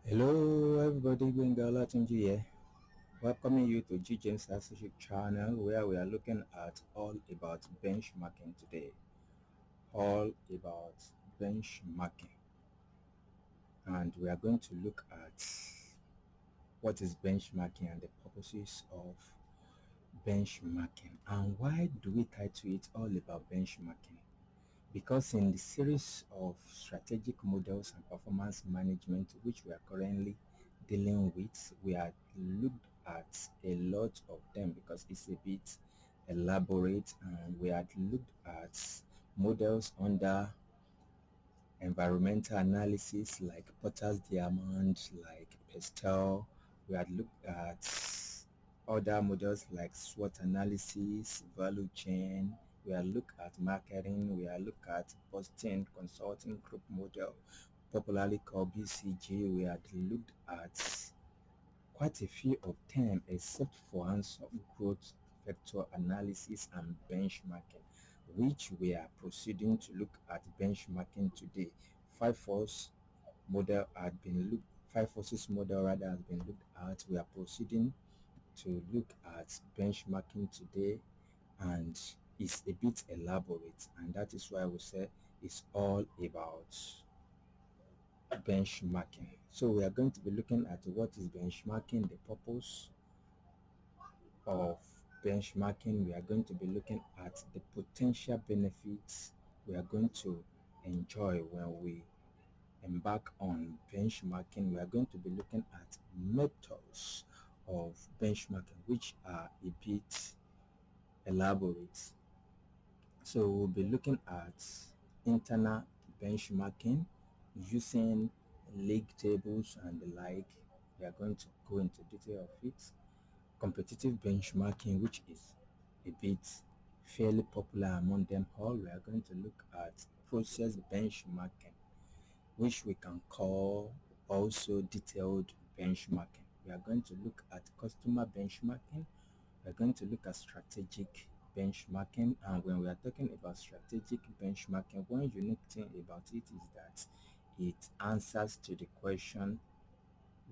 Hello everybody, Gbenga Olatunji here, welcoming you to GJAMES Associate channel where we are looking at all about benchmarking today. All about benchmarking, and we are going to look at what is benchmarking and the purposes of benchmarking and why do we title it all about benchmarking. Because in the series of strategic models and performance management which we are currently dealing with, we have looked at a lot of them because it's a bit elaborate, and we had looked at models under environmental analysis like Potter's diamond, like Pestel. We had looked at other models like SWOT analysis, value chain. We had looked at marketing. We had looked at Boston Consulting Group model, popularly called BCG. We had looked at quite a few of them except for hands-on growth vector analysis and benchmarking, which we are proceeding to look at benchmarking today. 5 force model had been looked 5 forces model rather has been looked at. We are proceeding to look at benchmarking today, and it's a bit elaborate, and that is why we say it's all about benchmarking. So we are going to be looking at what is benchmarking, the purpose of benchmarking. We are going to be looking at the potential benefits we are going to enjoy when we embark on benchmarking. We are going to be looking at methods of benchmarking which are a bit elaborate. So we'll be looking at internal benchmarking using league tables and the like. We are going to go into detail of it. Competitive benchmarking, which is a bit fairly popular among them all. We are going to look at process benchmarking, which we can call also detailed benchmarking. We are going to look at customer benchmarking. We are going to look at strategic benchmarking. And when we are talking about strategic benchmarking, one unique thing about it is that it answers to the question,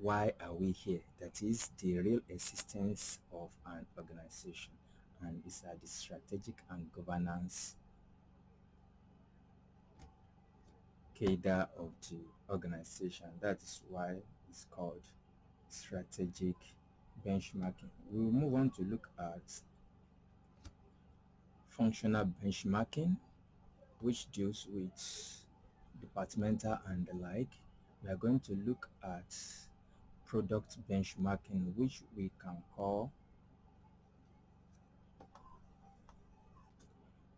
why are we here? That is the real existence of an organization, and it's at the strategic and governance cadre of the organization. That is why it's called strategic benchmarking. We will move on to look at functional benchmarking, which deals with departmental and the like. We are going to look at product benchmarking, which we can call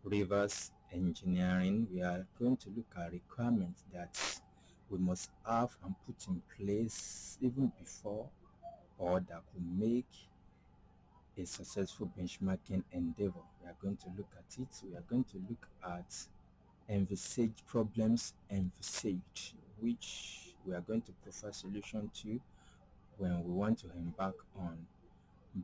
reverse engineering. We are going to look at requirements that we must have and put in place even before, or that could make a successful benchmarking endeavor. We are going to look at it. We are going to look at envisaged problems envisaged, which we are going to provide solution to when we want to embark on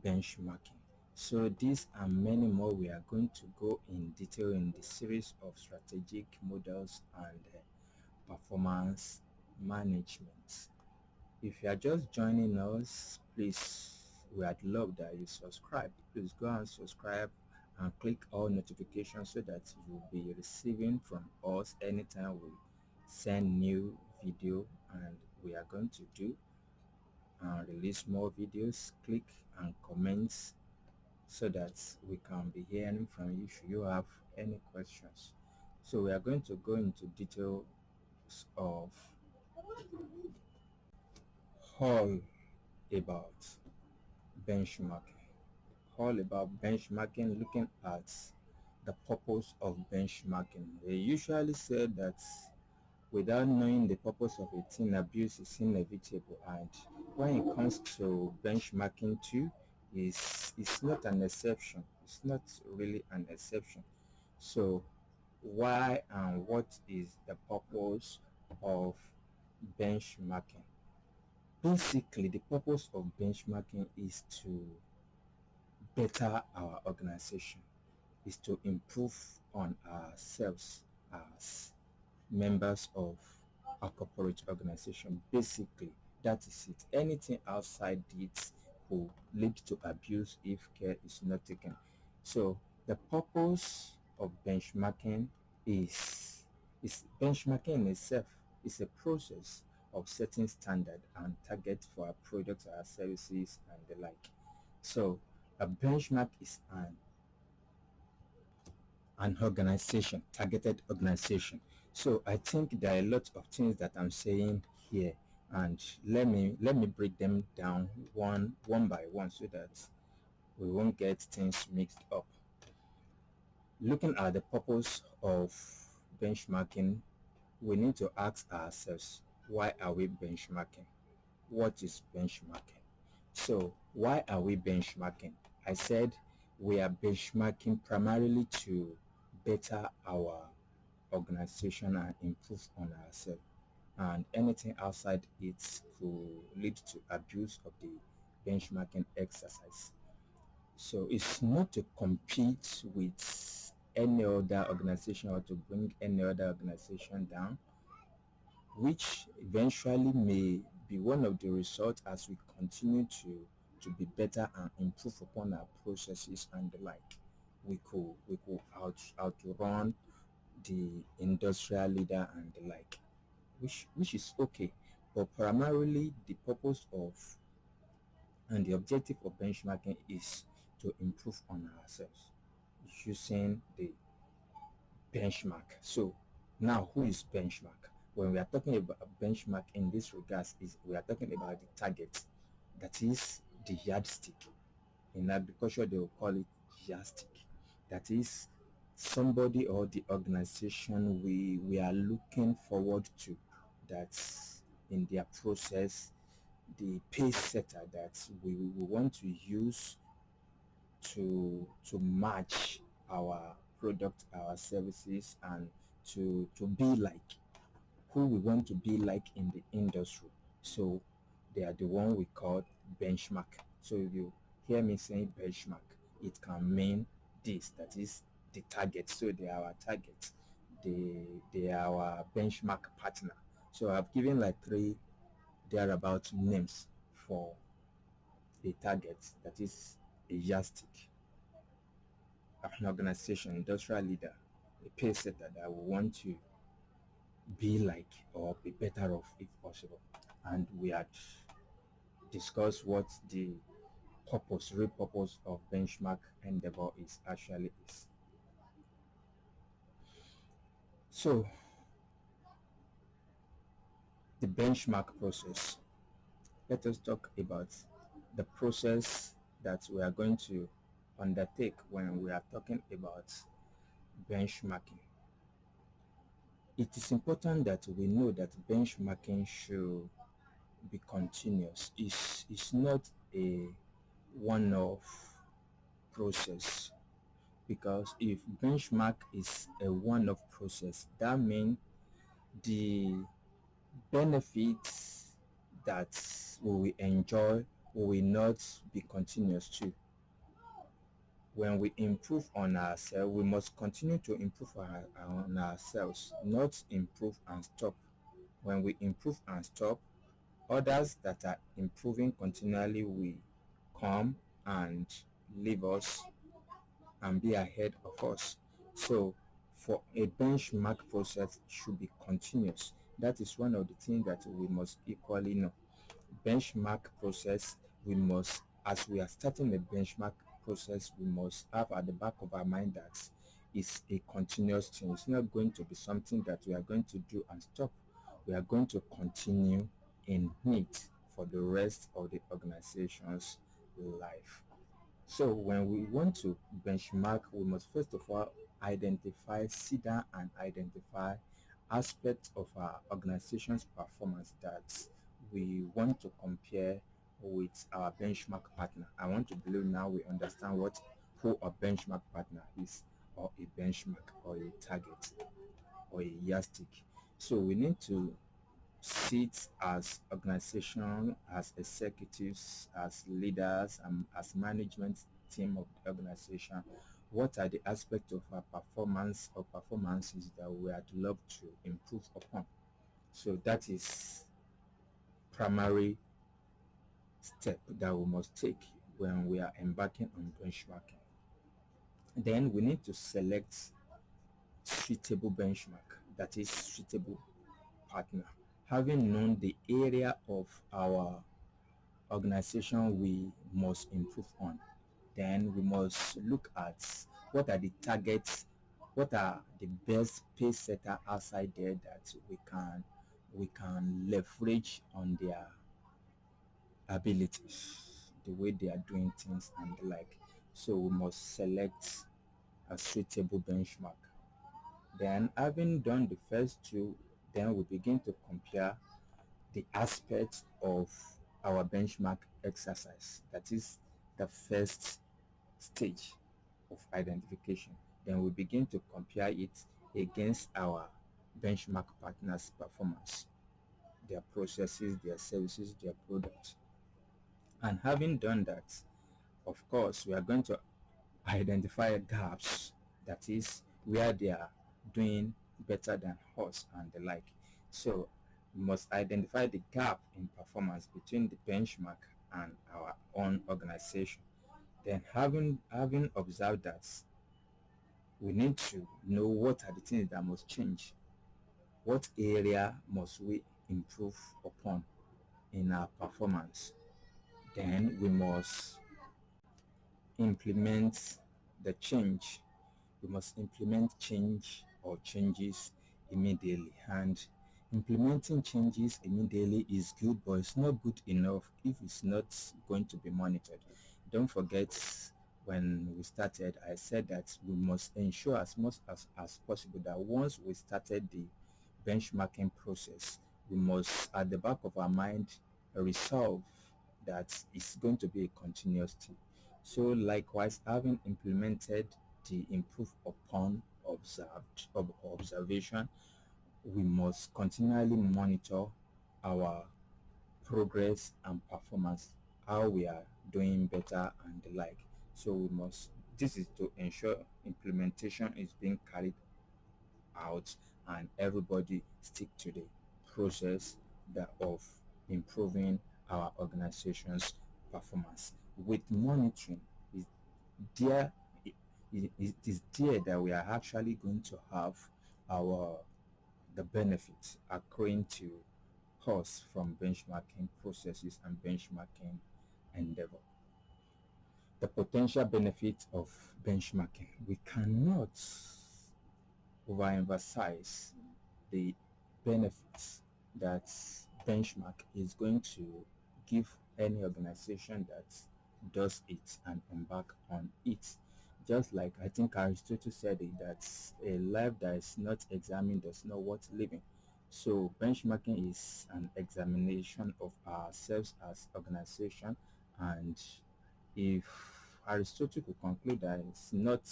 benchmarking. So these and many more we are going to go in detail in the series of strategic models and performance management. If you are just joining us, please, we would love that you subscribe. Please go and subscribe and click all notifications so that you will be receiving from us anytime we send new video, and we are going to do and release more videos. Click and comments so that we can be hearing from you if you have any questions. So we are going to go into details of all about benchmarking. All about benchmarking, looking at the purpose of benchmarking. They usually say that without knowing the purpose of a thing, abuse is inevitable, and when it comes to benchmarking too, it's not an exception. It's not really an exception. So why and what is the purpose of benchmarking? Basically, the purpose of benchmarking is to better our organization, is to improve on ourselves as members of a corporate organization. Basically, That is it. Anything outside it will lead to abuse if care is not taken. So the purpose of benchmarking is benchmarking in itself is a process of setting standard and target for our products, our services, and the like. So a benchmark is an organization, targeted organization. So I think there are a lot of things that I'm saying here, and let me break them down one by one so that we won't get things mixed up. Looking at the purpose of benchmarking, we need to ask ourselves, why are we benchmarking? What is benchmarking? So why are we benchmarking? I said we are benchmarking primarily to better our organization and improve on ourselves, and anything outside it could lead to abuse of the benchmarking exercise. So it's not to compete with any other organization or to bring any other organization down, which eventually may be one of the results as we continue to be better and improve upon our processes and the like. We could outrun the industrial leader and the like, which is okay. But primarily the purpose of and the objective of benchmarking is to improve on ourselves using the benchmark. So now, who is benchmark? When we are talking about a benchmark in this regards, is we are talking about the target, that is the yardstick. In agriculture they will call it yardstick. That is somebody or the organization we are looking forward to, that's in their process, the pace setter that we want to use to match our product, our services, and to be like who we want to be like in the industry. So they are the one we call benchmark. So if you hear me saying benchmark, it can mean this, that is the target. So they are our target. They are our benchmark partner. So I've given like three thereabout names for a target, that is a yardstick, an organization, industrial leader, a pace setter that we want to be like or be better off if possible. And we had discussed what the real purpose of benchmark endeavor is actually is. So the benchmark process. Let us talk about the process that we are going to undertake when we are talking about benchmarking. It is important that we know that benchmarking should be continuous. It's not a one-off process, because if benchmark is a one-off process, that means the benefits that we will enjoy will not be continuous too. When we improve on ourselves, we must continue to improve on ourselves, not improve and stop. When we improve and stop, others that are improving continually will come and leave us and be ahead of us. So for a benchmark process should be continuous. That is one of the things that we must equally know. Benchmark process, we must, as we are starting a benchmark process, we must have at the back of our mind that it's a continuous thing. It's not going to be something that we are going to do and stop. We are going to continue in it for the rest of the organization's life. So when we want to benchmark, we must first of all sit down and identify aspects of our organization's performance that we want to compare with our benchmark partner. I want to believe now we understand who a benchmark partner is, or a benchmark, or a target, or a yardstick. So we need to sit as organization, as executives, as leaders, and as management team of the organization. What are the aspects of our performance or performances that we would love to improve upon? So that is primary step that we must take when we are embarking on benchmarking. Then we need to select suitable benchmark, that is suitable partner. Having known the area of our organization we must improve on, then we must look at what are the targets, what are the best pace setter outside there that we can leverage on their abilities, the way they are doing things and the like. So we must select a suitable benchmark. Then having done the first two, then we begin to compare the aspects of our benchmark exercise. That is the first stage of identification. Then we begin to compare it against our benchmark partners' performance, their processes, their services, their products. And having done that, of course, we are going to identify gaps, that is where they are doing better than us and the like. So we must identify the gap in performance between the benchmark and our own organization. Then having observed that, we need to know what are the things that must change, what area must we improve upon in our performance. Then we must implement the change. We must implement change or changes immediately. And implementing changes immediately is good, but it's not good enough if it's not going to be monitored. Don't forget, when we started, I said that we must ensure as much as possible that once we started the benchmarking process, we must, at the back of our mind, resolve that it's going to be a continuous thing. So likewise, having implemented the improve upon observation, we must continually monitor our progress and performance, how we are doing better and the like. So we must, this is to ensure implementation is being carried out and everybody stick to the process that of improving our organization's performance. With monitoring, is there it is there that we are actually going to have our the benefits accruing to us from benchmarking processes and benchmarking endeavor. The potential benefits of benchmarking, we cannot overemphasize the benefits that benchmark is going to give any organization that does it and embark on it. Just like I think Aristotle said it, that a life that is not examined does not worth living. So benchmarking is an examination of ourselves as organization, and if Aristotle could conclude that it's not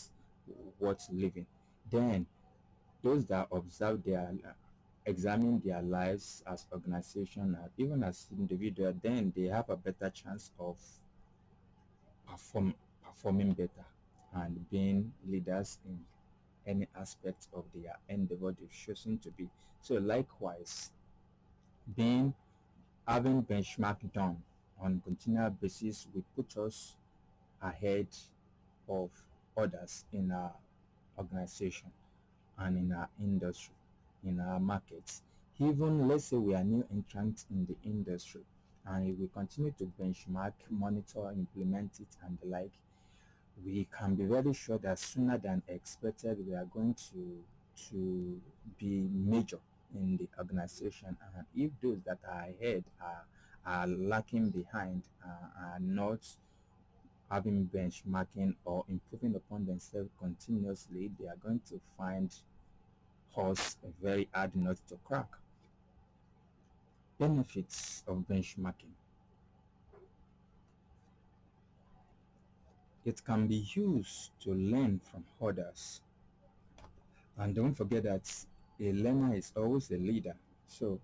worth living, then those that observe their examine their lives as organization and even as individual, then they have a better chance of performing better and being leaders in any aspect of their endeavor they've chosen to be. So likewise, being having benchmark done on continual basis will put us ahead of others in our organization and in our industry, in our markets. Even let's say we are new entrants in the industry and if we continue to benchmark, monitor, implement it and the like, we can be very sure that sooner than expected we are going to be major in the organization. And if those that are ahead are lacking behind, are not having benchmarking or improving upon themselves continuously, they are going to find us a very hard nut to crack. Benefits of benchmarking. It can be used to learn from others. And don't forget that a learner is always a leader. So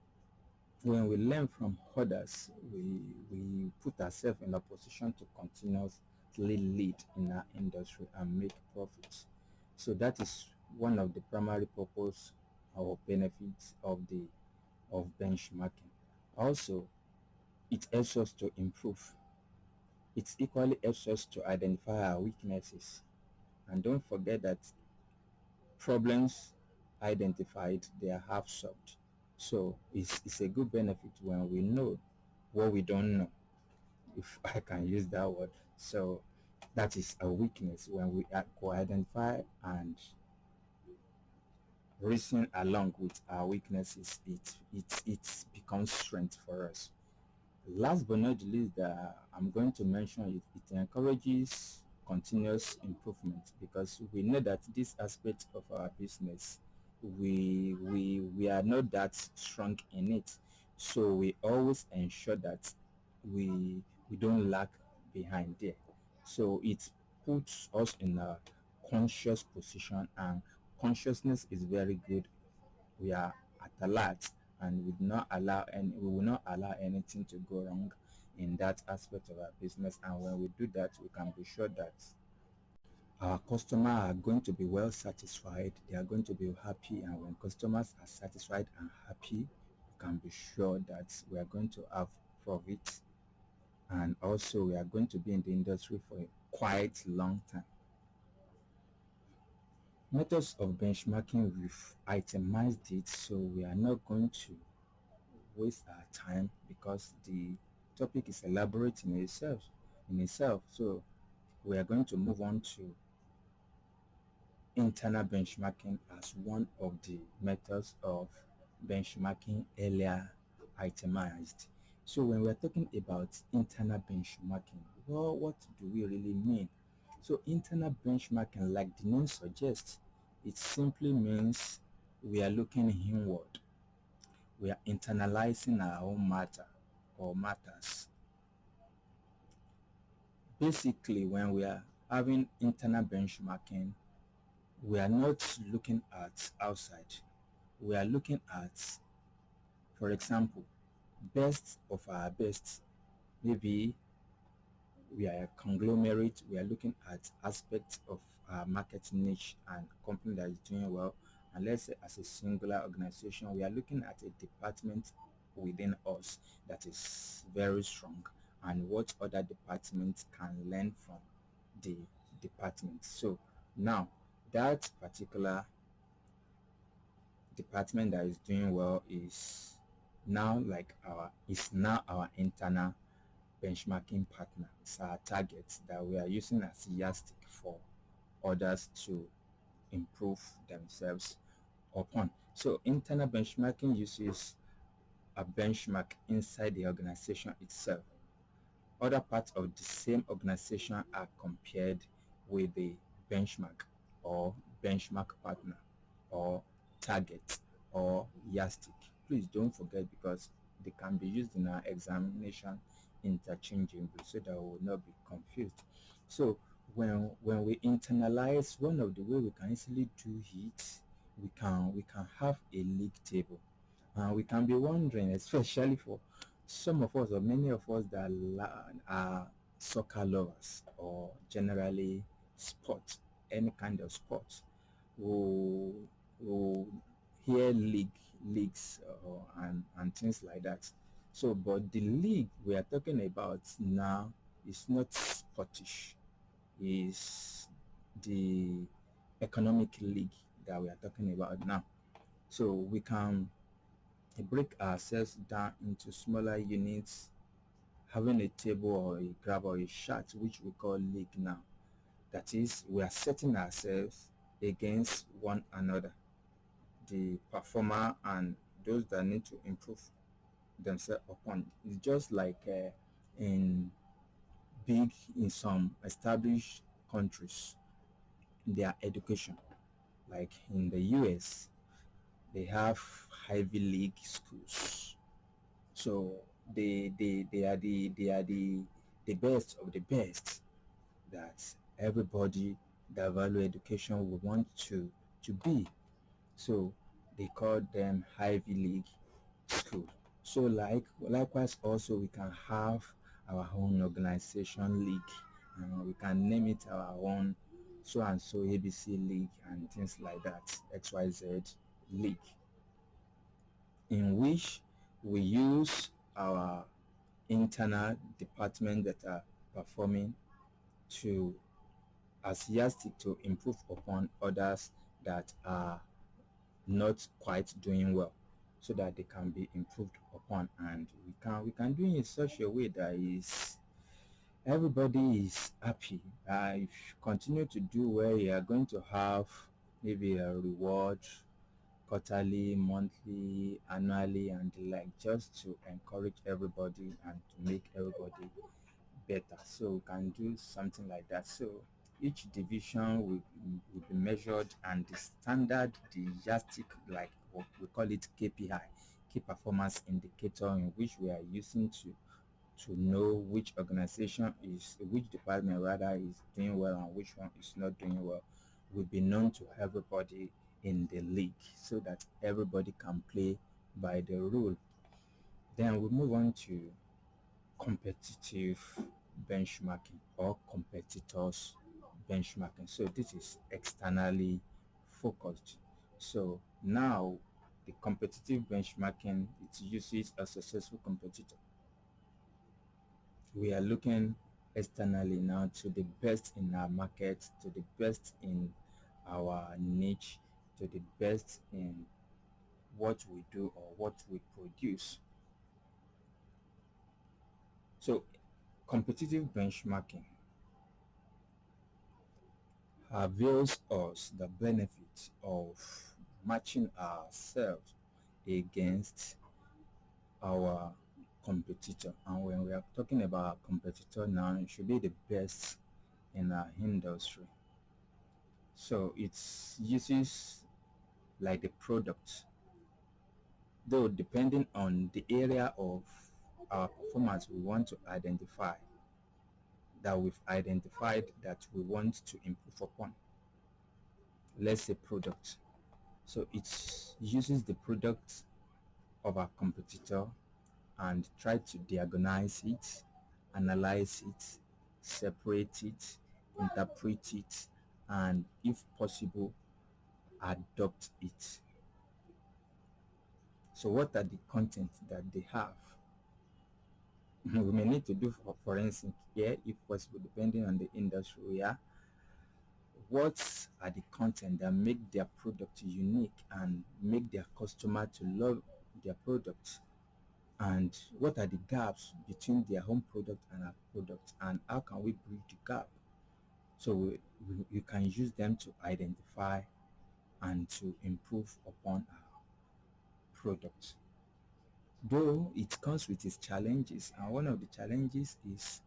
when we learn from others, we put ourselves in a position to continuously lead in our industry and make profits. So that is one of the primary purpose or benefits of benchmarking. Also, it helps us to improve. It equally helps us to identify our weaknesses. And don't forget that problems identified, they are half solved. So it's a good benefit when we know what we don't know, if I can use that word. So that is a weakness. When we co-identify and reason along with our weaknesses, it becomes strength for us. Last but not least, I'm going to mention it encourages continuous improvement, because we know that this aspect of our business, we are not that strong in it, so we always ensure that we don't lag behind there. So it puts us in a conscious position, and consciousness is very good. We are at alert, and we will not allow anything to go wrong in that aspect of our business. And when we do that, we can be sure that our customers are going to be well satisfied, they are going to be happy. And when customers are satisfied and happy, we can be sure that we are going to have profit, and also we are going to be in the industry for a quite long time. Methods of benchmarking, we've itemized it, so we are not going to waste our time, because the topic is elaborate in itself. So we are going to move on to internal benchmarking as one of the methods of benchmarking earlier itemized. So when we're talking about internal benchmarking, well, what do we really mean? So internal benchmarking, like the name suggests, it simply means we are looking inward. We are internalizing our own matter or matters. Basically, when we are having internal benchmarking, we are not looking at outside. We are looking at, for example, best of our best. Maybe we are a conglomerate. We are looking at aspects of our market niche and company that is doing well. And let's say as a singular organization, we are looking at a department within us that is very strong, and what other departments can learn from the department. So now that particular department that is doing well is now our internal benchmarking partner. It's our target that we are using as yardstick for others to improve themselves upon. So internal benchmarking uses a benchmark inside the organization itself. Other parts of the same organization are compared with the benchmark or benchmark partner or target or yardstick. Please don't forget, because they can be used in our examination interchangeably, so that we will not be confused. So when we internalize, one of the way we can easily do it, we can have a league table. We can be wondering, especially for some of us or many of us that are soccer lovers, or generally sport, any kind of sport, who hear leagues and things like that. So, but the league we are talking about now is not sportish, is the economic league that we are talking about now. So we can break ourselves down into smaller units, having a table or a graph or a chart, which we call league now. That is, we are setting ourselves against one another, the performer and those that need to improve themselves upon. It's just like in in some established countries, their education, like in the US, they have Ivy League schools. So they are the best of the best, that everybody that value education would want to be. So they call them Ivy League school. So likewise also we can have our own organization league, and we can name it our own so and so ABC league and things like that, XYZ league, in which we use our internal departments that are performing to as yardstick to improve upon others that are not quite doing well, so that they can be improved upon, and we can do it in such a way that is everybody is happy. If you continue to do well, you are going to have maybe a reward quarterly, monthly, annually, and the like, just to encourage everybody and to make everybody better. So we can do something like that. So each division will be measured, and the standard, the yardstick, like what we call it KPI, key performance indicator, in which we are using to know which organization is, which department rather, is doing well and which one is not doing well, will be known to everybody in the league, so that everybody can play by the rule. Then we move on to competitive benchmarking or competitors benchmarking. So this is externally focused. So now the competitive benchmarking, it uses a successful competitor. We are looking externally now to the best in our market, to the best in our niche, to the best in what we do or what we produce. So competitive benchmarking avails us the benefit of matching ourselves against our competitor. And when we are talking about competitor now, it should be the best in our industry. So it uses like the product, though depending on the area of our performance we want to identify, that we've identified that we want to improve upon. Let's say product. So it uses the product of our competitor and try to diagnose it, analyze it, separate it, interpret it, and if possible, adopt it. So what are the contents that they have? We may need to do for forensic here if possible, depending on the industry we are. What are the content that make their product unique and make their customer to love their product? And what are the gaps between their home product and our product, and how can we bridge the gap? So we can use them to identify and to improve upon our product. Though it comes with its challenges, and one of the challenges is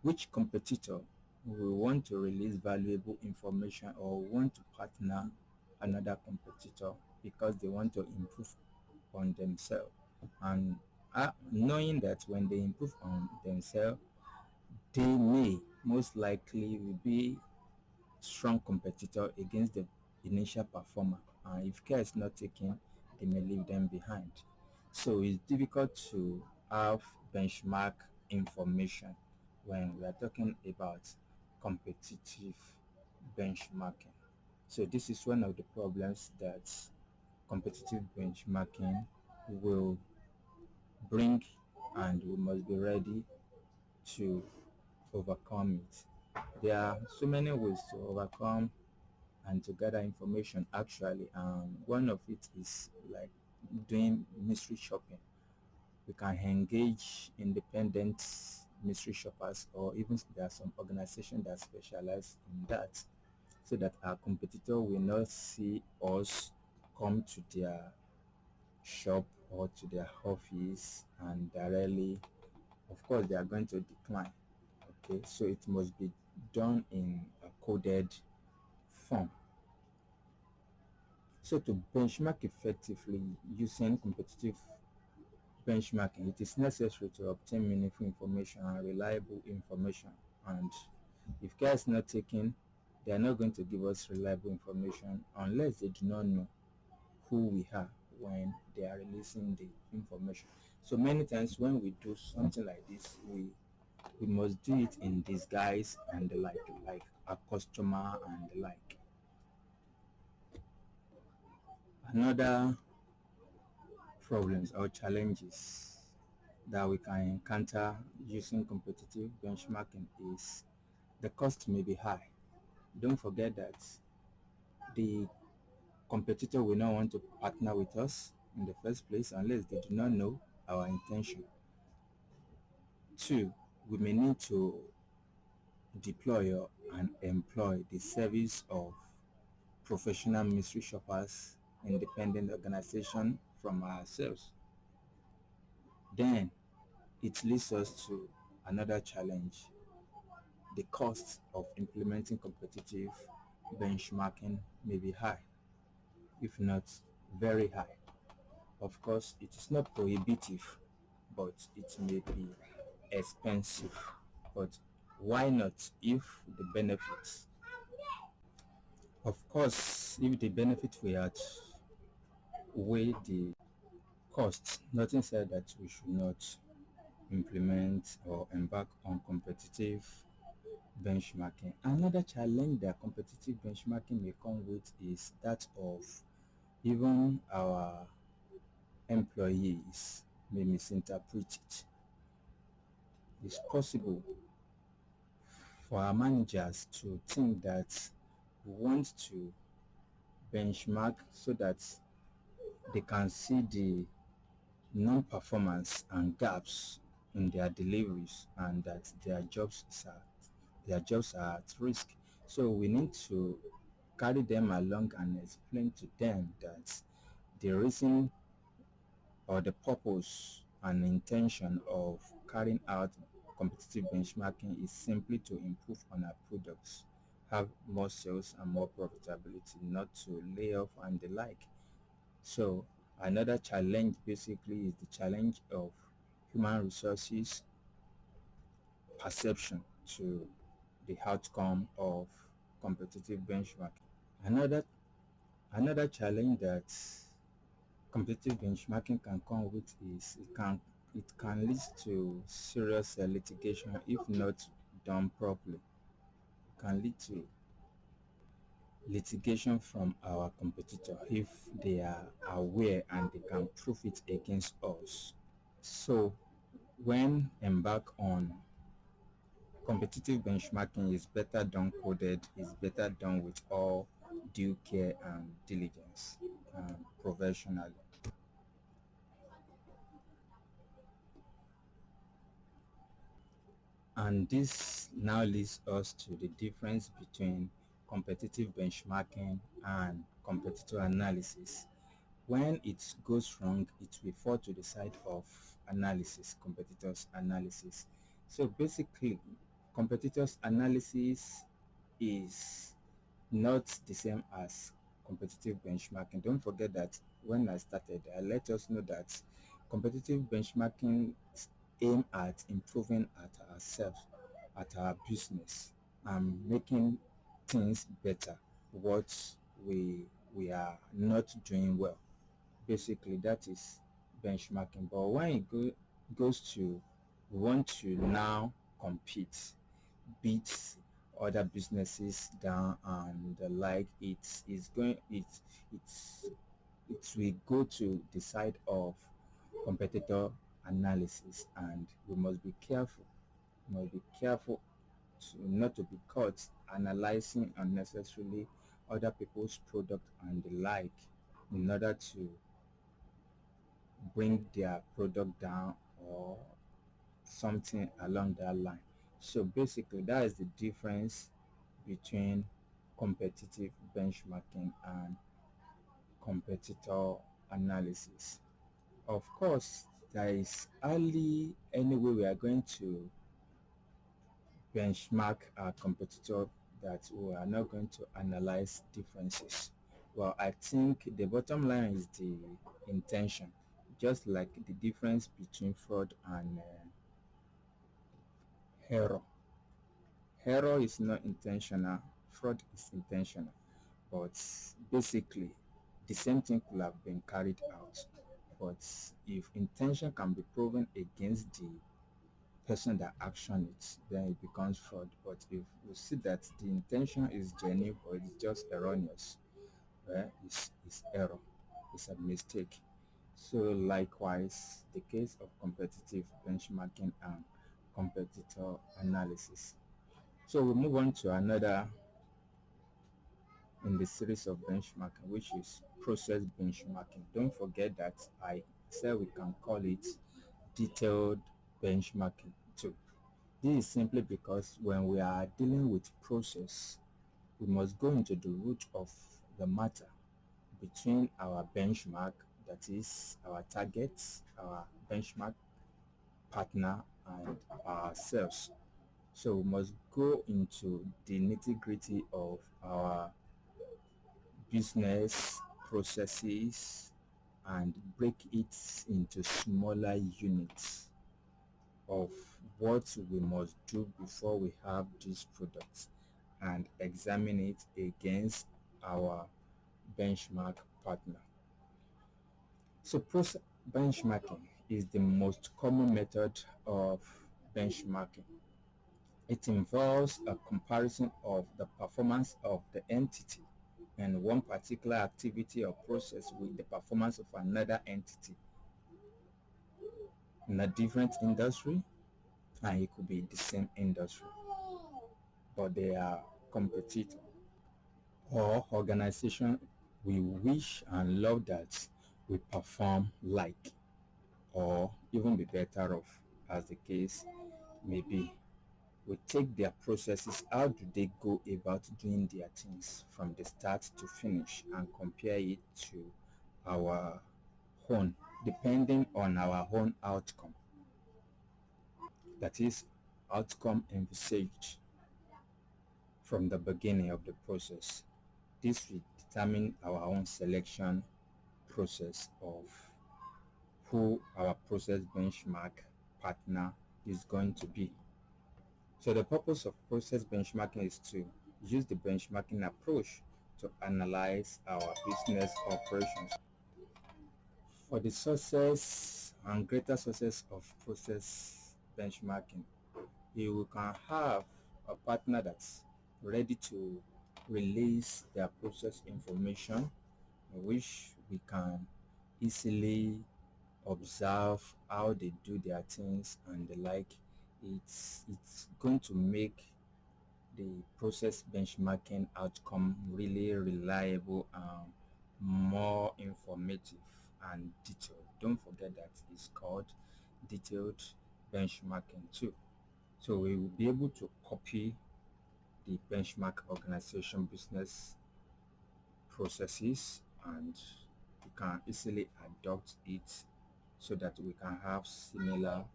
which competitor will want to release valuable information or want to partner another competitor because they want to improve on themselves, and knowing that when they improve on themselves, they may most likely will be strong competitor against the initial performer, and if care is not taken, they may leave them behind. So it's difficult to have benchmark information when we are talking about competitive benchmarking. So this is one of the problems that competitive benchmarking will bring, and we must be ready to overcome it. There are so many ways to overcome and to gather information actually, and one of it is like doing mystery shopping. We can engage independent mystery shoppers, or even there are some organizations that specialize in that, so that our competitor will not see us come to their shop or to their office and directly, of course they are going to decline. Okay, so it must be done in a coded form. So to benchmark effectively using competitive benchmarking, it is necessary to obtain meaningful information and reliable information, and if care is not taken, they are not going to give us reliable information unless they do not know who we are when they are releasing the information. So many times when we do something like this, we must do it in disguise and the like a customer and the like. Another problems or challenges that we can encounter using competitive benchmarking is the cost may be high. Don't forget that the competitor will not want to partner with us in the first place unless they do not know our intention. Two, we may need to deploy and employ the service of professional mystery shoppers, independent organization from ourselves. Then it leads us to another challenge. The cost of implementing competitive benchmarking may be high, if not very high. Of course, it is not prohibitive, but it may be expensive. But why not if the benefits? Of course, if the benefit we outweigh the costs, nothing said that we should not implement or embark on competitive benchmarking. Another challenge that competitive benchmarking may come with is that of even our employees may misinterpret it. It's possible for our managers to think that we want to benchmark so that they can see the non-performance and gaps in their deliveries and that their jobs are at risk. So we need to carry them along and explain to them that the reason or the purpose and intention of carrying out competitive benchmarking is simply to improve on our products, have more sales and more profitability, not to lay off and the like. So another challenge basically is the challenge of human resources perception to the outcome of competitive benchmarking. Another challenge that competitive benchmarking can come with is it can lead to serious litigation if not done properly. It can lead to litigation from our competitor if they are aware and they can prove it against us. So when embark on competitive benchmarking, is better done coded, is better done with all due care and diligence professionally. And this now leads us to the difference between competitive benchmarking and competitor analysis. When it goes wrong, it will fall to the side of analysis, competitors analysis. So basically, competitors analysis is not the same as competitive benchmarking. Don't forget that when I started, I let us know that competitive benchmarking aim at improving at ourselves, at our business, and making things better. What we are not doing well. Basically, that is benchmarking. But when goes to we want to now compete, beat other businesses down and the like, it's it will go to the side of competitor analysis, and we must be careful. We must be careful not to be caught analyzing unnecessarily other people's product and the like in order to bring their product down or something along that line. So basically, that is the difference between competitive benchmarking and competitor analysis. Of course, there is hardly any way we are going to benchmark our competitor that we are not going to analyze differences. Well, I think the bottom line is the intention, just like the difference between fraud and error. Error is not intentional, fraud is intentional, but basically the same thing could have been carried out. But if intention can be proven against the person that action it, then it becomes fraud. But if we see that the intention is genuine but it's just erroneous, it's error, it's a mistake. So likewise, the case of competitive benchmarking and competitor analysis. So we move on to another in the series of benchmarking, which is process benchmarking. Don't forget that I said we can call it detailed benchmarking too. This is simply because when we are dealing with process, we must go into the root of the matter between our benchmark, that is our targets, our benchmark partner, and ourselves. So we must go into the nitty-gritty of our business processes and break it into smaller units of what we must do before we have these products and examine it against our benchmark partner. So process benchmarking is the most common method of benchmarking. It involves a comparison of the performance of the entity and one particular activity or process with the performance of another entity in a different industry, and it could be the same industry, but they are competitors or organization we wish and love that we perform like or even be better off, as the case may be. We take their processes, how do they go about doing their things from the start to finish, and compare it to our own, depending on our own outcome, that is outcome envisaged from the beginning of the process. This will determine our own selection process of who our process benchmark partner is going to be. So the purpose of process benchmarking is to use the benchmarking approach to analyze our business operations. For the success and greater success of process benchmarking, you can have a partner that's ready to release their process information, which we can easily observe how they do their things and the like. It's going to make the process benchmarking outcome really reliable and more informative and detailed. Don't forget that it's called detailed benchmarking too. So we will be able to copy the benchmark organization business processes, and we can easily adopt it so that we can have similar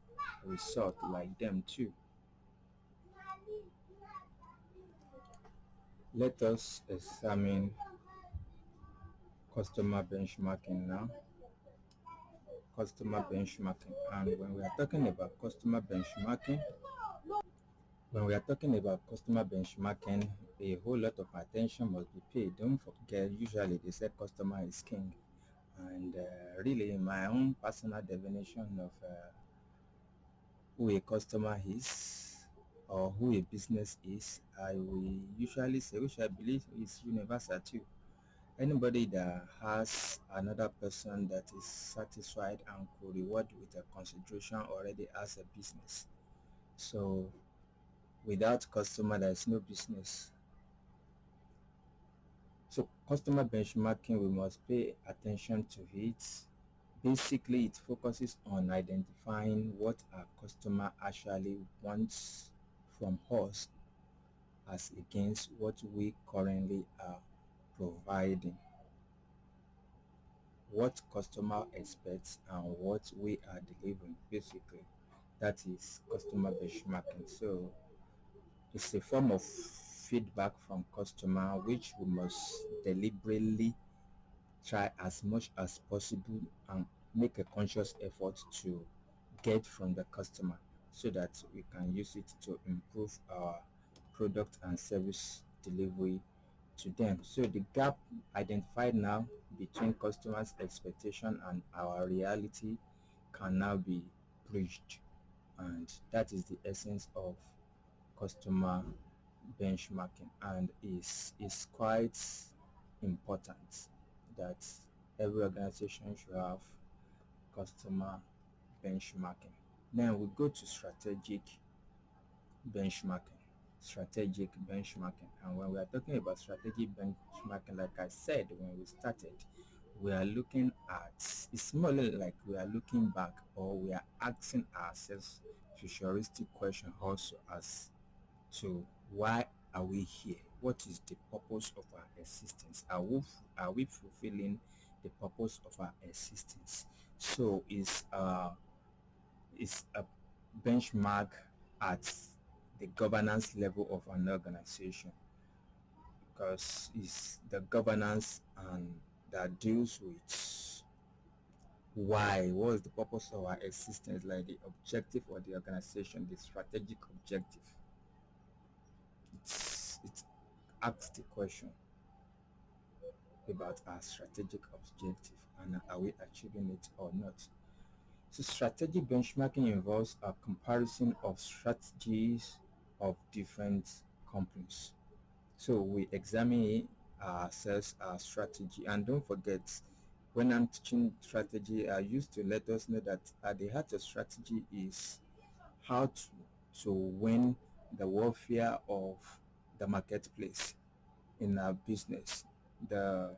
result like them too. Let us examine customer benchmarking now. Customer benchmarking, and when we are talking about customer benchmarking, a whole lot of attention must be paid. Don't forget, usually they say customer is king, and really my own personal definition of who a customer is or who a business is, I will usually say, which I believe is universal too. Anybody that has another person that is satisfied and could reward with a consideration already has a business. So without customer, there is no business. So customer benchmarking, we must pay attention to it. Basically, it focuses on identifying what our customer actually wants from us as against what we currently are providing, what customer expects and what we are delivering. Basically, that is customer benchmarking. So it's a form of feedback from customer which we must deliberately try as much as possible and make a conscious effort to get from the customer, so that we can use it to improve our product and service delivery to them. So the gap identified now between customers' expectation and our reality can now be bridged, and that is the essence of customer benchmarking, and is quite important that every organization should have customer benchmarking. Then we go to strategic benchmarking. Strategic benchmarking. And when we are talking about strategic benchmarking, like I said when we started, we are looking at, it's more like we are looking back, or we are asking ourselves futuristic question also as to why are we here? What is the purpose of our existence? Are we fulfilling the purpose of our existence? So is a benchmark at the governance level of an organization, because it's the governance and that deals with why, what is the purpose of our existence, like the objective of the organization, the strategic objective. It asks the question about our strategic objective and are we achieving it or not. So strategic benchmarking involves a comparison of strategies of different companies. So we examine ourselves, our strategy, and don't forget, when I'm teaching strategy, I used to let us know that at the heart of strategy is how to win the warfare of the marketplace in our business, the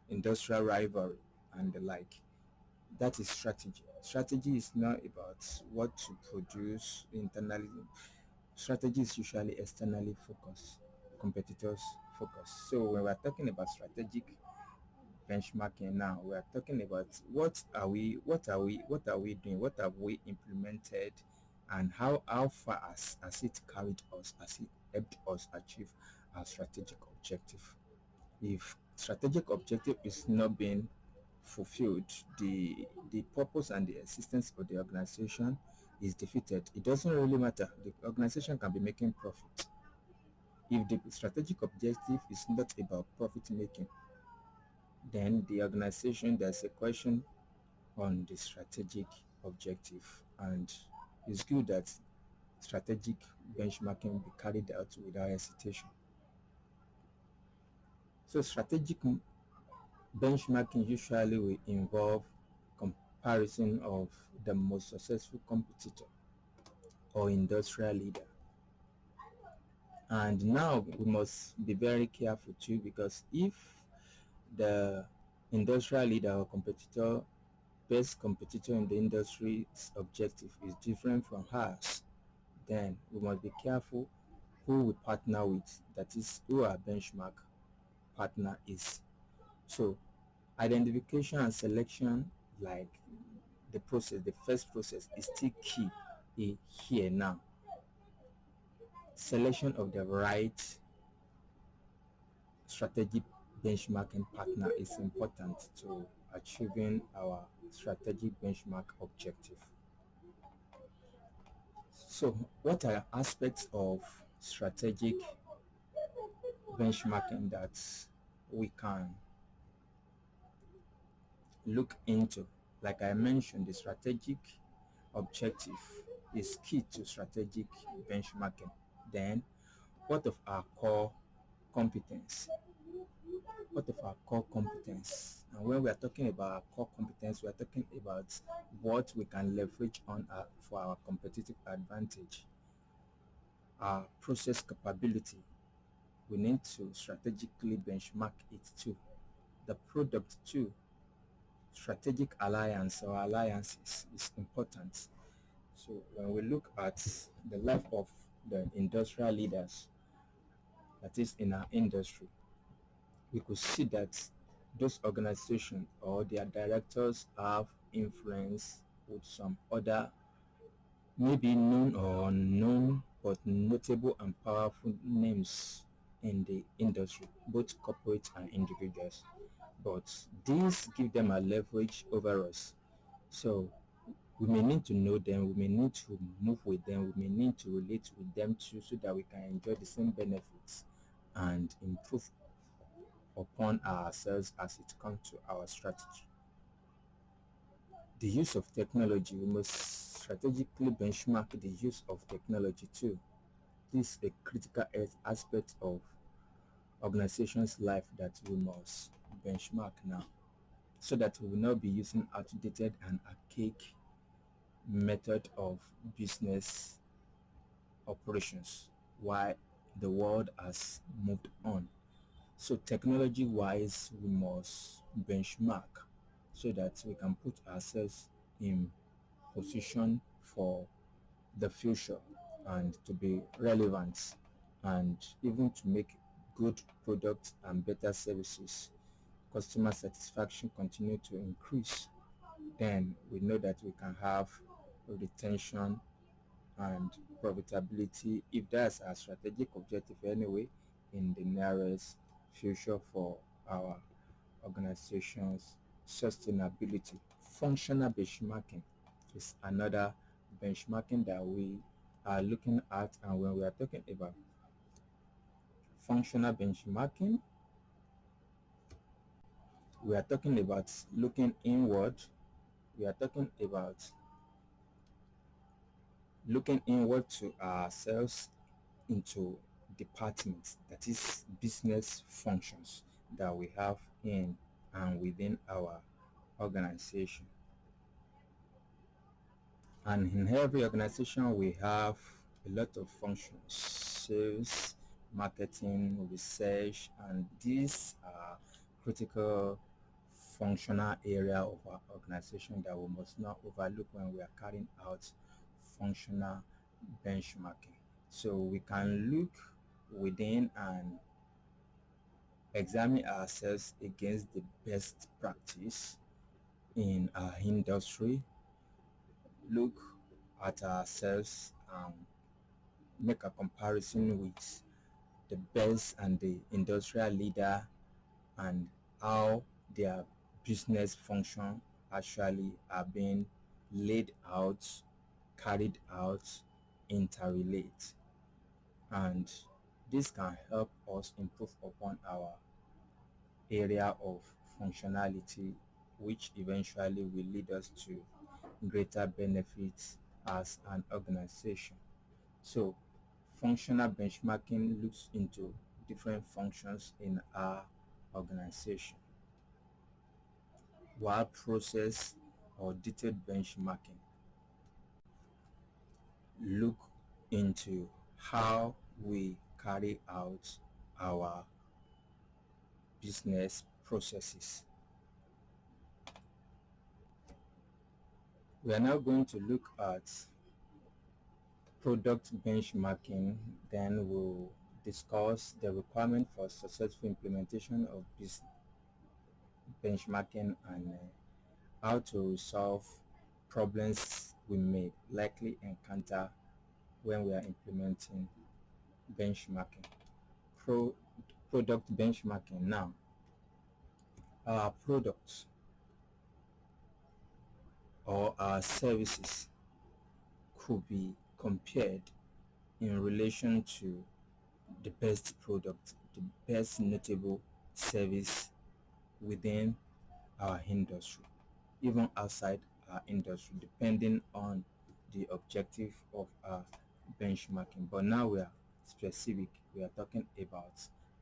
industrial rivalry and the like. That is strategy. Strategy is not about what to produce internally. Strategy is usually externally focused, competitors focused. So when we're talking about strategic benchmarking now, we are talking about what are we doing, what have we implemented, and how far has it carried us, has it helped us achieve our strategic objective. If strategic objective is not being fulfilled, the purpose and the existence of the organization is defeated. It doesn't really matter. The organization can be making profit. If the strategic objective is not about profit making, then the organization, there's a question on the strategic objective, and it's good that strategic benchmarking be carried out without hesitation. So strategic benchmarking usually will involve comparison of the most successful competitor or industrial leader. And now we must be very careful too, because if the industrial leader or competitor, best competitor in the industry's objective is different from ours, then we must be careful who we partner with, that is, who our benchmark partner is. So identification and selection, like the process, the first process is still key here now. Selection of the right strategic benchmarking partner is important to achieving our strategic benchmark objective. So what are aspects of strategic benchmarking that we can look into? Like I mentioned, the strategic objective is key to strategic benchmarking. Then what of our core competence? What of our core competence? And when we are talking about our core competence, we are talking about what we can leverage on for our competitive advantage. Our process capability, we need to strategically benchmark it too. The product too, strategic alliance or alliances is important. So when we look at the life of the industrial leaders, that is in our industry, we could see that those organizations or their directors have influence with some other, maybe known or unknown, but notable and powerful names in the industry, both corporate and individuals. But these give them a leverage over us. So we may need to know them, we may need to move with them, we may need to relate with them too, so that we can enjoy the same benefits and improve upon ourselves as it comes to our strategy. The use of technology, we must strategically benchmark the use of technology too. This is a critical aspect of organization's life that we must benchmark now. so that we will not be using outdated and archaic method of business operations while the world has moved on. So technology wise, we must benchmark so that we can put ourselves in position for the future and to be relevant and even to make good products and better services. Customer satisfaction continue to increase, then we know that we can have retention and profitability, if that's our strategic objective anyway, in the nearest future for our organization's sustainability. Functional benchmarking is another benchmarking that we are looking at, and when we are talking about functional benchmarking, we are talking about looking inward. We are talking about looking inward to ourselves, into departments, that is business functions that we have in and within our organization. And in every organization we have a lot of functions: sales, marketing, research, and these are critical functional area of our organization that we must not overlook when we are carrying out functional benchmarking. So we can look within and examine ourselves against the best practice in our industry, look at ourselves and make a comparison with the best and the industrial leader and how their business function actually are being laid out, carried out, interrelate, and this can help us improve upon our area of functionality, which eventually will lead us to greater benefits as an organization. So functional benchmarking looks into different functions in our organization, while process or detailed benchmarking look into how we carry out our business processes. We are now going to look at product benchmarking, then we'll discuss the requirement for successful implementation of this benchmarking and how to resolve problems we may likely encounter when we are implementing benchmarking. Product benchmarking. Now, our products or our services could be compared in relation to the best product, the best notable service within our industry, even outside our industry, depending on the objective of our benchmarking. But now we are specific, we are talking about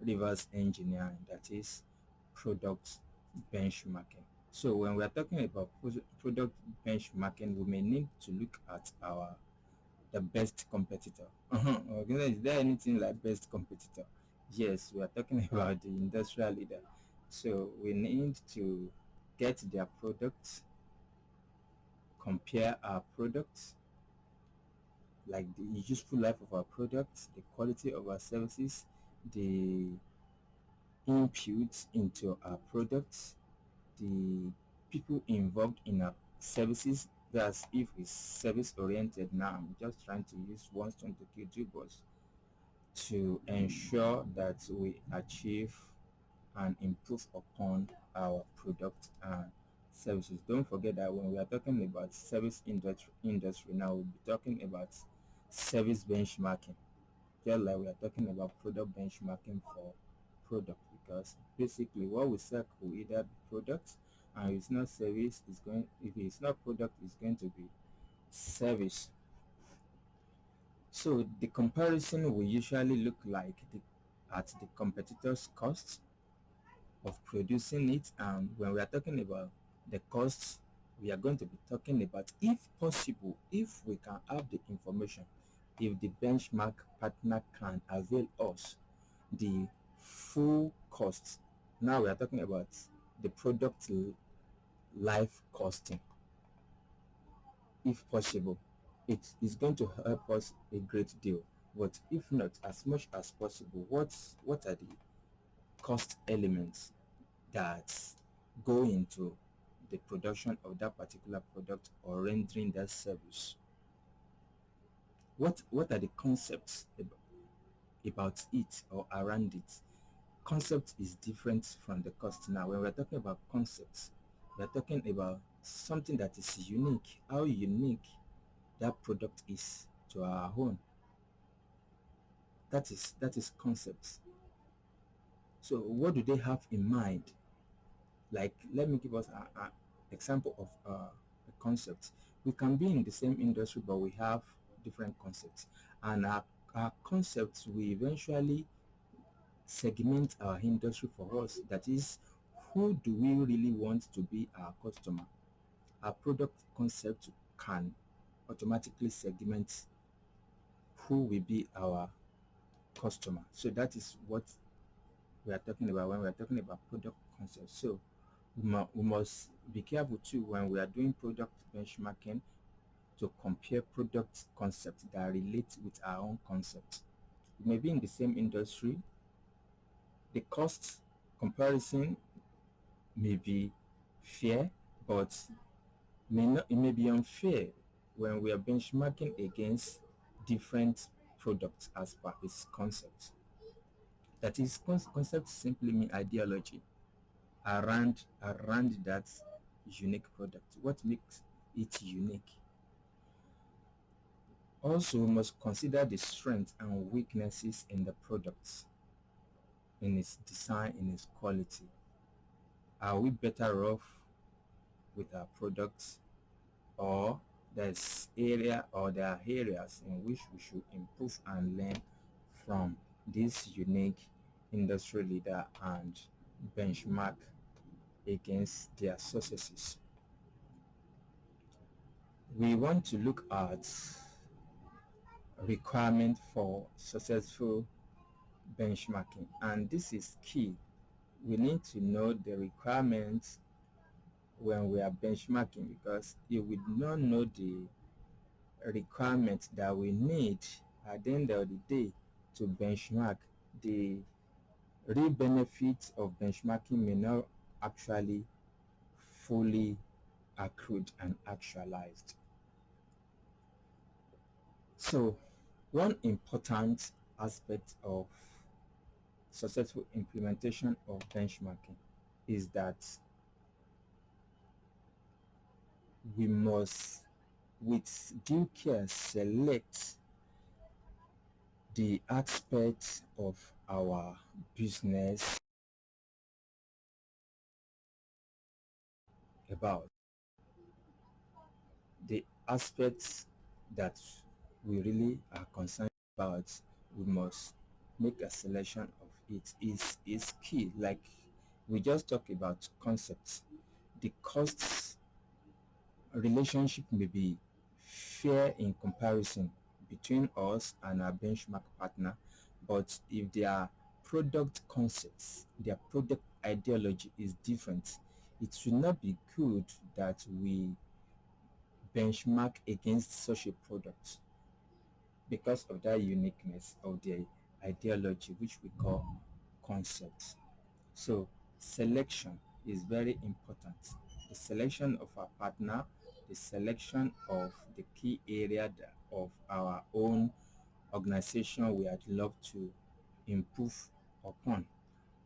reverse engineering, that is product benchmarking. So when we are talking about product benchmarking, we may need to look at the best competitor. Okay, is there anything like best competitor? Yes, we are talking about the industrial leader. So we need to get their products, compare our products, like the useful life of our products, the quality of our services, the inputs into our products, the people involved in our services. That's if it's service oriented. Now I'm just trying to use one stone to kill two birds to ensure that we achieve and improve upon our product and services. Don't forget that when we are talking about service industry now, we'll be talking about service benchmarking, just like we are talking about product benchmarking for product, because basically what we sell could either be product, and if it's not service, it's going, if it's not product, it's going to be service. So the comparison will usually look like at the competitor's cost, of producing it, and when we are talking about the costs, we are going to be talking about, if possible, if we can have the information, if the benchmark partner can avail us the full cost. Now we are talking about the product life costing. If possible, it is going to help us a great deal. But if not, as much as possible, what are the cost elements that go into the production of that particular product or rendering that service? What are the concepts about it or around it? Concept is different from the cost. Now when we're talking about concepts, we're talking about something that is unique, how unique that product is to our own. That is concepts. So what do they have in mind? Like, let me give us an example of a concept. We can be in the same industry, but we have different concepts, and our concepts will eventually segment our industry for us. That is, who do we really want to be our customer? Our product concept can automatically segment who will be our customer. So that is what we are talking about when we are talking about product concept. So we must be careful too when we are doing product benchmarking to compare product concepts that relate with our own concept. We may be in the same industry. The cost comparison may be fair, but it may be unfair when we are benchmarking against different products as per its concept. That is, concept simply mean ideology around that unique product. What makes it unique? Also, we must consider the strengths and weaknesses in the products, in its design, in its quality. Are we better off with our products, or there are areas in which we should improve and learn from this unique industry leader and benchmark against their successes? We want to look at requirement for successful benchmarking, and this is key. We need to know the requirements when we are benchmarking, because if we do not know the requirements that we need at the end of the day to benchmark, the real benefits of benchmarking may not actually fully accrued and actualized. So one important aspect of successful implementation of benchmarking is that we must, with due care, select the aspects of our business about the aspects that we really are concerned about. We must make a selection of it. Is key. Like we just talked about concepts, the costs relationship may be fair in comparison between us and our benchmark partner, but if their product concepts, their product ideology is different, it should not be good that we benchmark against such a product because of that uniqueness of the ideology, which we call concepts. So selection is very important. The selection of our partner, the selection of the key area of our own organization we had love to improve upon.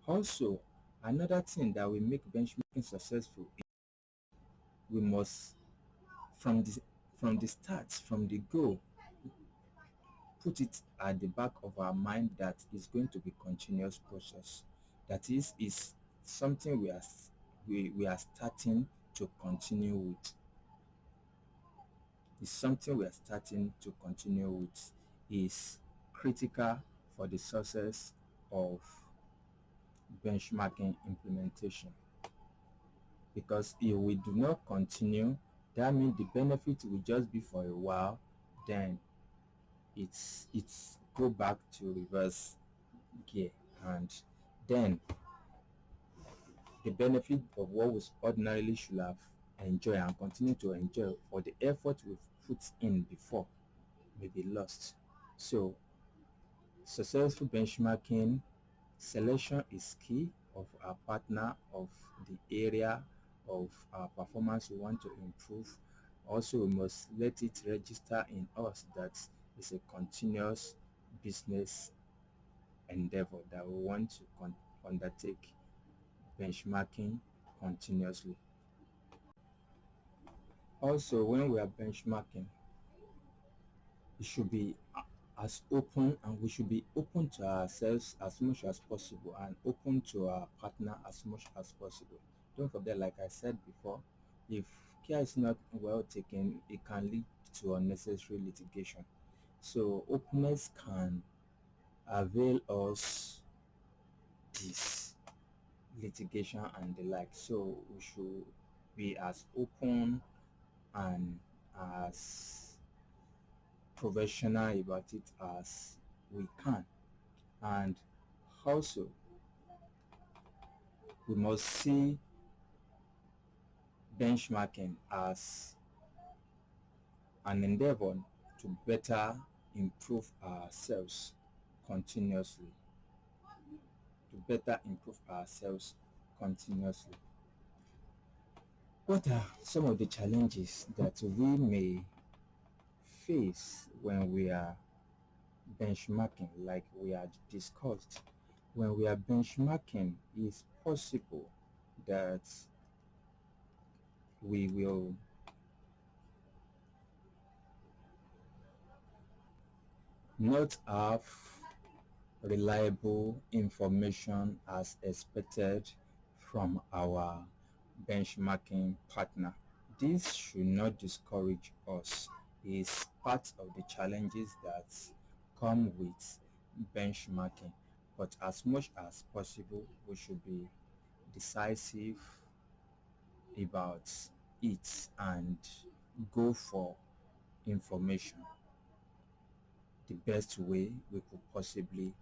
Also, another thing that will make benchmarking successful is we must, from the start, from the go, put it at the back of our mind that it's going to be continuous process. That is something we are starting to continue with. It's something we are starting to continue with. Is critical for the success of benchmarking implementation, because if we do not continue, that means the benefit will just be for a while, then it's go back to reverse gear, and then the benefit of what we ordinarily should have enjoyed and continue to enjoy for the effort we've put in before may be lost. So successful benchmarking selection is key of our partner, of the area of our performance we want to improve. Also, we must let it register in us that it's a continuous business endeavor, that we want to undertake benchmarking continuously. Also, when we are benchmarking, it should be as open, and we should be open to ourselves as much as possible and open to our partner as much as possible. Don't forget, like I said before, if care is not well taken, it can lead to unnecessary litigation. So openness can avail us this litigation and the like. So we should be as open and as professional about it as we can. And also, we must see benchmarking as an endeavor to better improve ourselves continuously, What are some of the challenges that we may face when we are benchmarking? Like we had discussed, when we are benchmarking, it's possible that we will not have reliable information as expected from our benchmarking partner. This should not discourage us. It's part of the challenges that come with benchmarking. But as much as possible, we should be decisive about it and go for information the best way we could possibly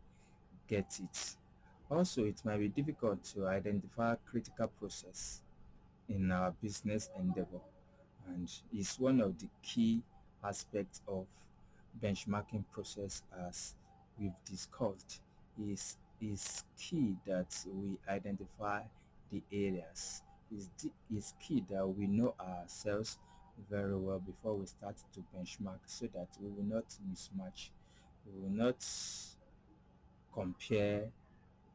get it. Also, it might be difficult to identify critical process in our business endeavor, and it's one of the key aspects of benchmarking process. As we've discussed, is key that we identify the areas. It's key that we know ourselves very well before we start to benchmark, so that we will not mismatch, we will not compare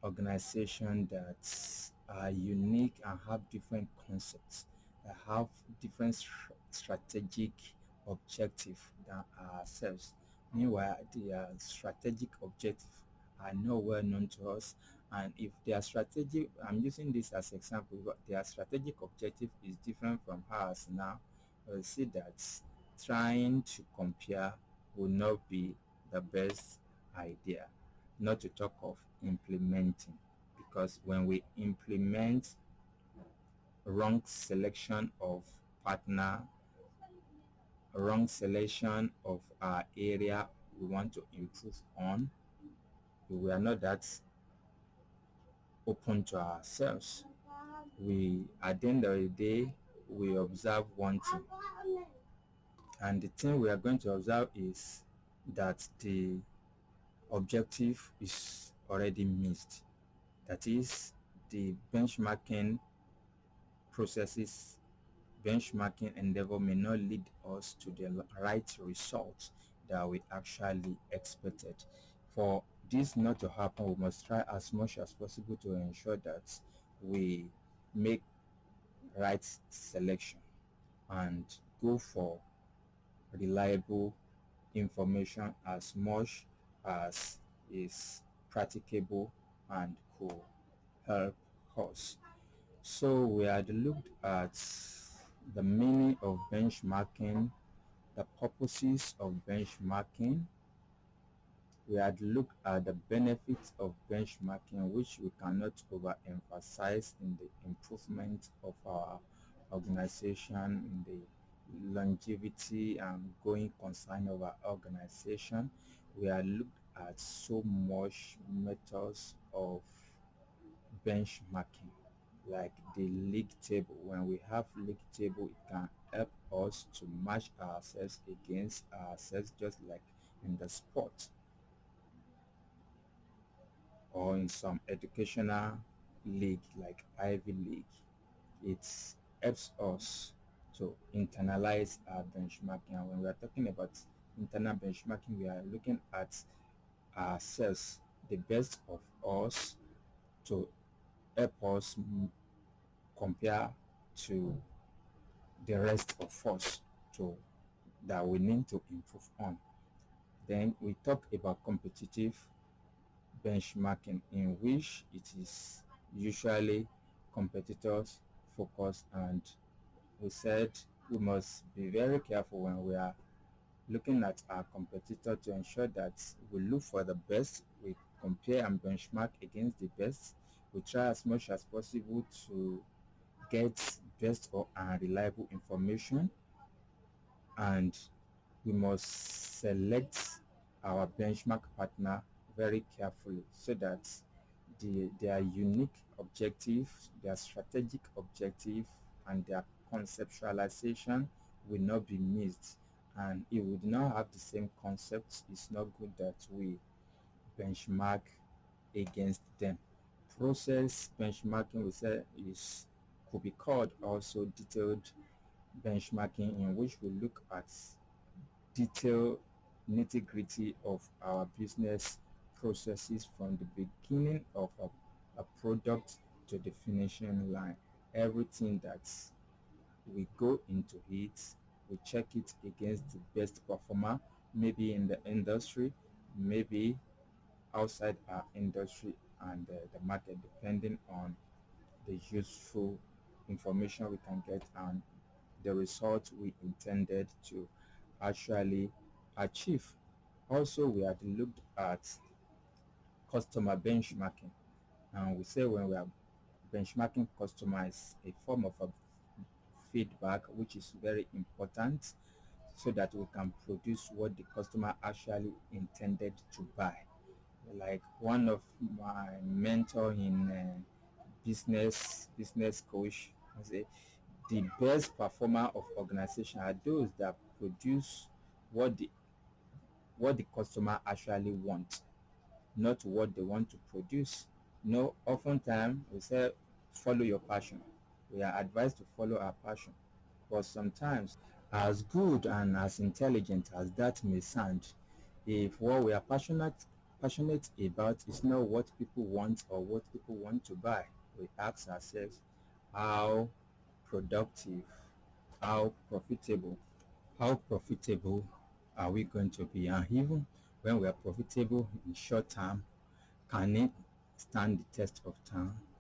organizations that are unique and have different concepts, that have different strategic objective than ourselves. Meanwhile, their strategic objective are not well known to us, and if their strategic, I'm using this as example, but their strategic objective is different from ours now, we'll see that trying to compare will not be the best idea, not to talk of implementing, because when we implement wrong selection of partner, wrong selection of our area we want to improve on, we are not that open to ourselves. We, at the end of the day, we observe one thing, and the thing we are going to observe is that the objective is already missed. That is, the benchmarking processes, benchmarking endeavor may not lead us to the right results that we actually expected. For this not to happen, we must try as much as possible to ensure that we make right selection and go for reliable information as much as is practicable and could help us. So we had looked at the meaning of benchmarking, the purposes of benchmarking, We had looked at the benefits of benchmarking, which we cannot overemphasize in the improvement of our organization, in the longevity and going concern of our organization. We had looked at so much methods of benchmarking, like the league table. When we have league table, it can help us to match ourselves against ourselves, just like in the sport or in some educational league like Ivy League. It helps us to internalize our benchmarking. And when we are talking about internal benchmarking, we are looking at ourselves, the best of us, to help us compare to the rest of us to that we need to improve on. Then we talk about competitive benchmarking, in which it is usually competitors focused, and we said we must be very careful when we are looking at our competitor to ensure that we look for the best, we compare and benchmark against the best, we try as much as possible to get best or unreliable information, and we must select our benchmark partner very carefully so that their unique objective, their strategic objective, and their conceptualization will not be missed. And if we do not have the same concepts, it's not good that we benchmark against them. Process benchmarking, we say, is could be called also detailed benchmarking, in which we look at detailed nitty-gritty of our business processes from the beginning of a product to the finishing line. Everything that we go into it, we check it against the best performer, maybe in the industry, maybe outside our industry, and the market, depending on the useful information we can get and the result we intended to actually achieve. Also, we had looked at customer benchmarking, and we say when we are benchmarking customer is a form of a feedback, which is very important so that we can produce what the customer actually intended to buy. Like one of my mentor in business coach, I say the best performer of organization are those that produce what the customer actually wants, not what they want to produce. No, oftentimes we say follow your passion. We are advised to follow our passion, but sometimes, as good and as intelligent as that may sound, if what we are passionate about is not what people want or what people want to buy, we ask ourselves how productive, how profitable, are we going to be? And even when we are profitable in short term, can it stand the test of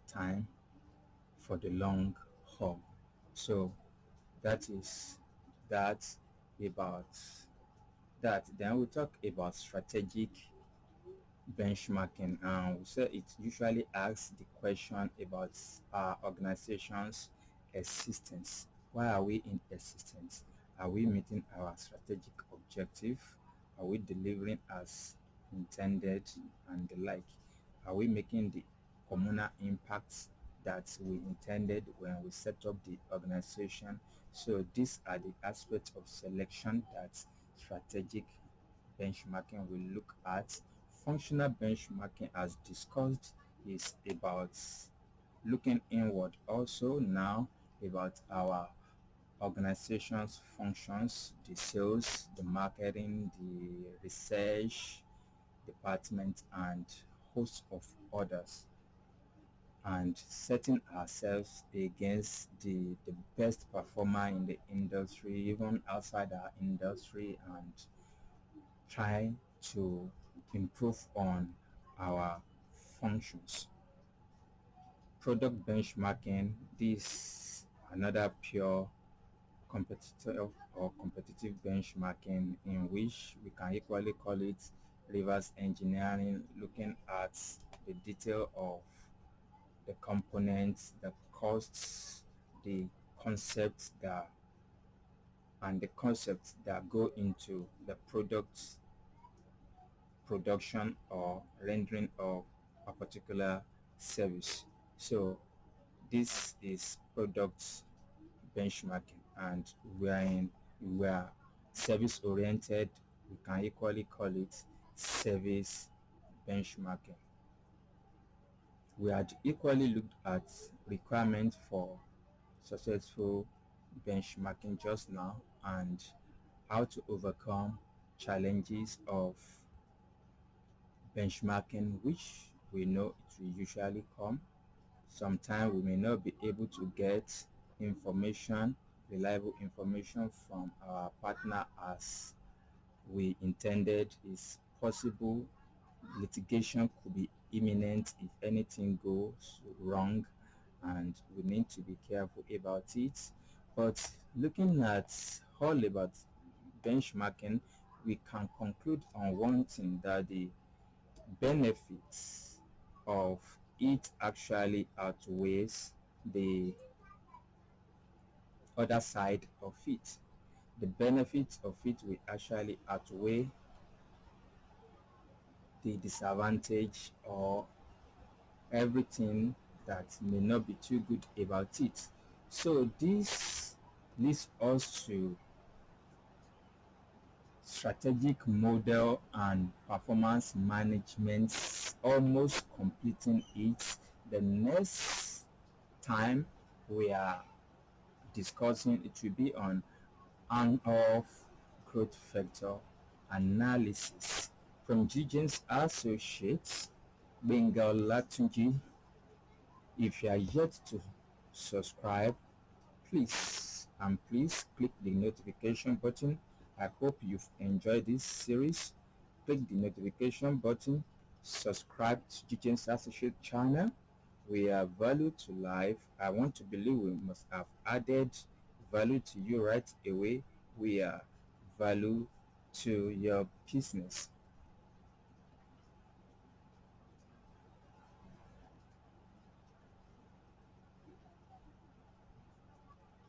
time for the long haul? So that is that about that. Then we talk about strategic benchmarking, and we say it usually asks the question about our organization's existence. Why are we in existence? Are we meeting our strategic objective? Are we delivering as intended and the like? Are we making the communal impacts that we intended when we set up the organization? So these are the aspects of selection that strategic benchmarking will look at. Functional benchmarking, as discussed, is about looking inward, also now about our organization's functions, the sales, the marketing, the research department, and host of others, and setting ourselves against the best performer in the industry, even outside our industry, and try to improve on our functions. Product benchmarking, this another pure competitive or competitive benchmarking, in which we can equally call it reverse engineering, looking at the detail of the components, the costs, the concepts that go into the product production or rendering of a particular service. So this is product benchmarking, and we are service oriented. We can equally call it service benchmarking. We had equally looked at requirements for successful benchmarking just now, and how to overcome challenges of benchmarking, which we know it will usually come. Sometimes we may not be able to get information, reliable information from our partner as we intended. Is possible litigation could be imminent if anything goes wrong, and we need to be careful about it. But looking at all about benchmarking, we can conclude on one thing, that the benefits of it actually outweighs the other side of it. The benefits of it will actually outweigh the disadvantage or everything that may not be too good about it. So this leads us to strategic model and performance management, almost completing it. The next time we are discussing, it will be on on-off growth factor analysis. From GJAMES Associates, Gbenga Olatunji. If you are yet to subscribe, please click the notification button. I hope you've enjoyed this series. Click the notification button, subscribe to GJAMES Associate channel. We are value to life. I want to believe we must have added value to you right away. We are value to your business.